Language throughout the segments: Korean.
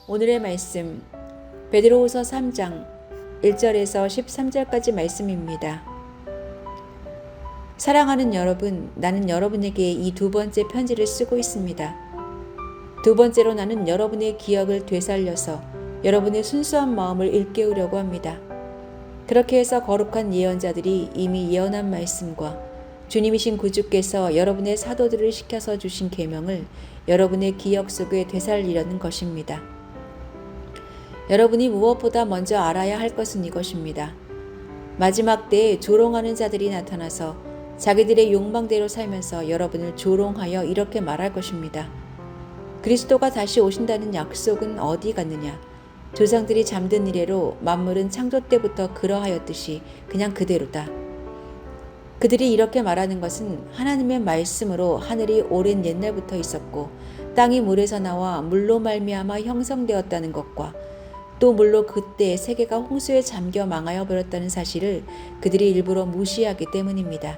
오늘의 말씀 베드로후서 3장 1절에서 13절까지 말씀입니다. 사랑하는 여러분, 나는 여러분에게 이 두 번째 편지를 쓰고 있습니다. 두 번째로 나는 여러분의 기억을 되살려서 여러분의 순수한 마음을 일깨우려고 합니다. 그렇게 해서 거룩한 예언자들이 이미 예언한 말씀과 주님이신 구주께서 여러분의 사도들을 시켜서 주신 계명을 여러분의 기억 속에 되살리려는 것입니다. 여러분이 무엇보다 먼저 알아야 할 것은 이것입니다. 마지막 때에 조롱하는 자들이 나타나서 자기들의 욕망대로 살면서 여러분을 조롱하여 이렇게 말할 것입니다. 그리스도가 다시 오신다는 약속은 어디 갔느냐? 조상들이 잠든 이래로 만물은 창조 때부터 그러하였듯이 그냥 그대로다. 그들이 이렇게 말하는 것은 하나님의 말씀으로 하늘이 오랜 옛날부터 있었고 땅이 물에서 나와 물로 말미암아 형성되었다는 것과 또 물로 그때 세계가 홍수에 잠겨 망하여 버렸다는 사실을 그들이 일부러 무시하기 때문입니다.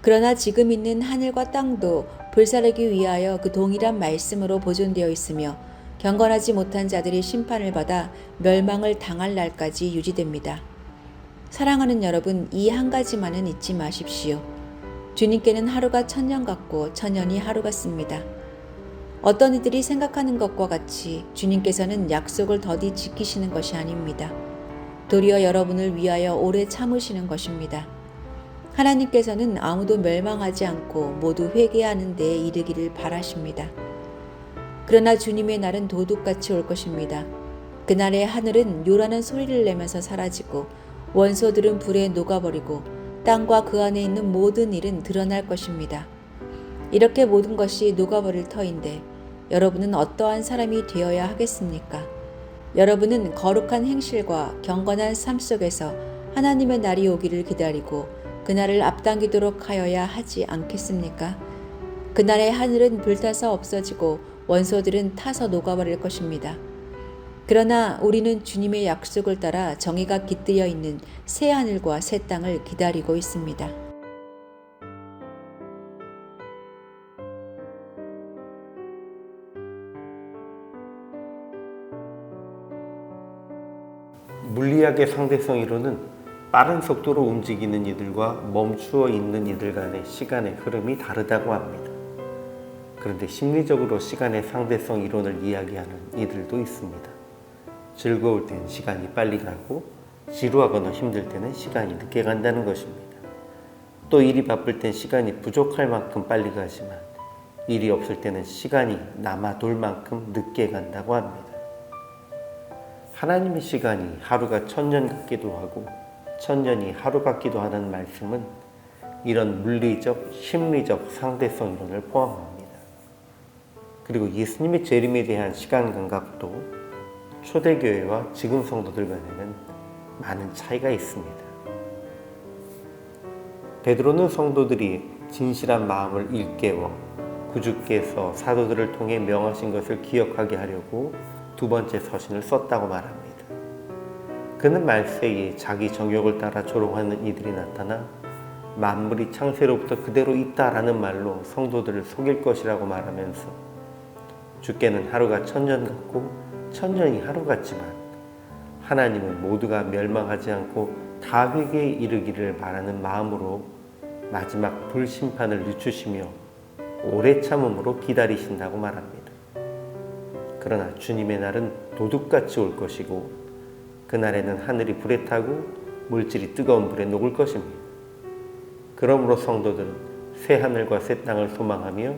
그러나 지금 있는 하늘과 땅도 불사르기 위하여 그 동일한 말씀으로 보존되어 있으며 경건하지 못한 자들이 심판을 받아 멸망을 당할 날까지 유지됩니다. 사랑하는 여러분, 이 한 가지만은 잊지 마십시오. 주님께는 하루가 천년 같고 천년이 하루 같습니다. 어떤 이들이 생각하는 것과 같이 주님께서는 약속을 더디 지키시는 것이 아닙니다. 도리어 여러분을 위하여 오래 참으시는 것입니다. 하나님께서는 아무도 멸망하지 않고 모두 회개하는 데에 이르기를 바라십니다. 그러나 주님의 날은 도둑같이 올 것입니다. 그날의 하늘은 요란한 소리를 내면서 사라지고 원소들은 불에 녹아버리고 땅과 그 안에 있는 모든 일은 드러날 것입니다. 이렇게 모든 것이 녹아버릴 터인데 여러분은 어떠한 사람이 되어야 하겠습니까? 여러분은 거룩한 행실과 경건한 삶 속에서 하나님의 날이 오기를 기다리고 그날을 앞당기도록 하여야 하지 않겠습니까? 그날의 하늘은 불타서 없어지고 원소들은 타서 녹아버릴 것입니다. 그러나 우리는 주님의 약속을 따라 정의가 깃들여 있는 새 하늘과 새 땅을 기다리고 있습니다. 물리학의 상대성 이론은 빠른 속도로 움직이는 이들과 멈추어 있는 이들 간의 시간의 흐름이 다르다고 합니다. 그런데 심리적으로 시간의 상대성 이론을 이야기하는 이들도 있습니다. 즐거울 땐 시간이 빨리 가고 지루하거나 힘들 때는 시간이 늦게 간다는 것입니다. 또 일이 바쁠 땐 시간이 부족할 만큼 빨리 가지만 일이 없을 때는 시간이 남아돌 만큼 늦게 간다고 합니다. 하나님의 시간이 하루가 천년 같기도 하고 천년이 하루 같기도 하는 말씀은 이런 물리적, 심리적 상대성 이론을 포함합니다. 그리고 예수님의 재림에 대한 시간 감각도 초대교회와 지금 성도들 간에는 많은 차이가 있습니다. 베드로는 성도들이 진실한 마음을 일깨워 구주께서 사도들을 통해 명하신 것을 기억하게 하려고 두 번째 서신을 썼다고 말합니다. 그는 말세에 자기 정욕을 따라 조롱하는 이들이 나타나 만물이 창세로부터 그대로 있다라는 말로 성도들을 속일 것이라고 말하면서 주께는 하루가 천년 같고 천년이 하루 같지만 하나님은 모두가 멸망하지 않고 다 회개에 이르기를 바라는 마음으로 마지막 불심판을 늦추시며 오래 참음으로 기다리신다고 말합니다. 그러나 주님의 날은 도둑같이 올 것이고 그날에는 하늘이 불에 타고 물질이 뜨거운 불에 녹을 것입니다. 그러므로 성도들은 새 하늘과 새 땅을 소망하며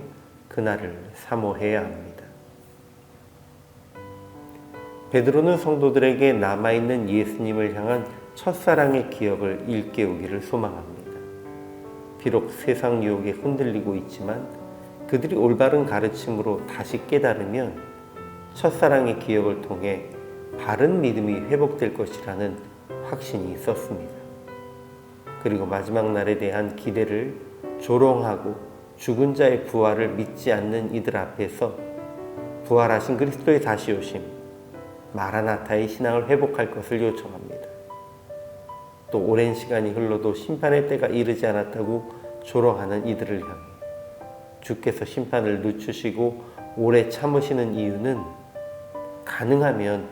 그날을 사모해야 합니다. 베드로는 성도들에게 남아있는 예수님을 향한 첫사랑의 기억을 일깨우기를 소망합니다. 비록 세상 유혹에 흔들리고 있지만 그들이 올바른 가르침으로 다시 깨달으면 첫사랑의 기억을 통해 바른 믿음이 회복될 것이라는 확신이 있었습니다. 그리고 마지막 날에 대한 기대를 조롱하고 죽은 자의 부활을 믿지 않는 이들 앞에서 부활하신 그리스도의 다시 오심, 마라나타의 신앙을 회복할 것을 요청합니다. 또 오랜 시간이 흘러도 심판의 때가 이르지 않았다고 조롱하는 이들을 향해 주께서 심판을 늦추시고 오래 참으시는 이유는 가능하면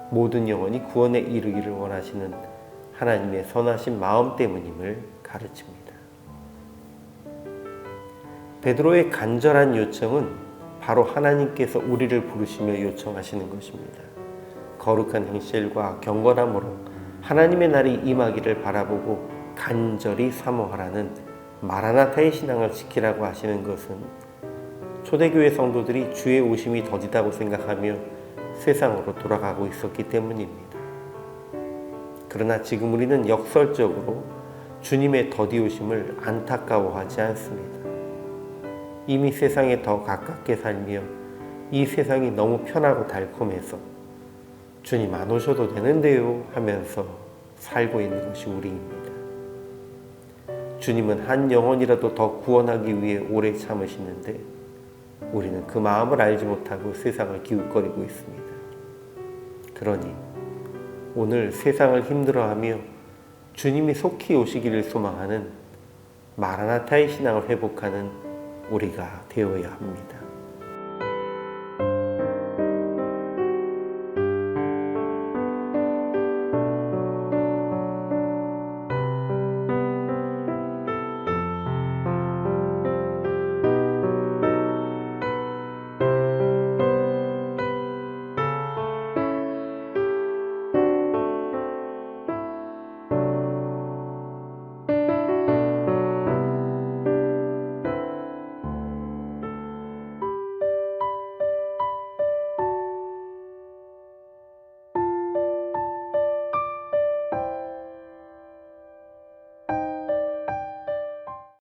모든 영혼이 구원에 이르기를 원하시는 하나님의 선하신 마음 때문임을 가르칩니다. 베드로의 간절한 요청은 바로 하나님께서 우리를 부르시며 요청하시는 것입니다. 거룩한 행실과 경건함으로 하나님의 날이 임하기를 바라보고 간절히 사모하라는 마라나타의 신앙을 지키라고 하시는 것은 초대교회 성도들이 주의 오심이 더디다고 생각하며 세상으로 돌아가고 있었기 때문입니다. 그러나 지금 우리는 역설적으로 주님의 더디 오심을 안타까워하지 않습니다. 이미 세상에 더 가깝게 살며 이 세상이 너무 편하고 달콤해서 주님 안 오셔도 되는데요 하면서 살고 있는 것이 우리입니다. 주님은 한 영혼이라도 더 구원하기 위해 오래 참으시는데 우리는 그 마음을 알지 못하고 세상을 기웃거리고 있습니다. 그러니 오늘 세상을 힘들어하며 주님이 속히 오시기를 소망하는 마라나타의 신앙을 회복하는 우리가 되어야 합니다.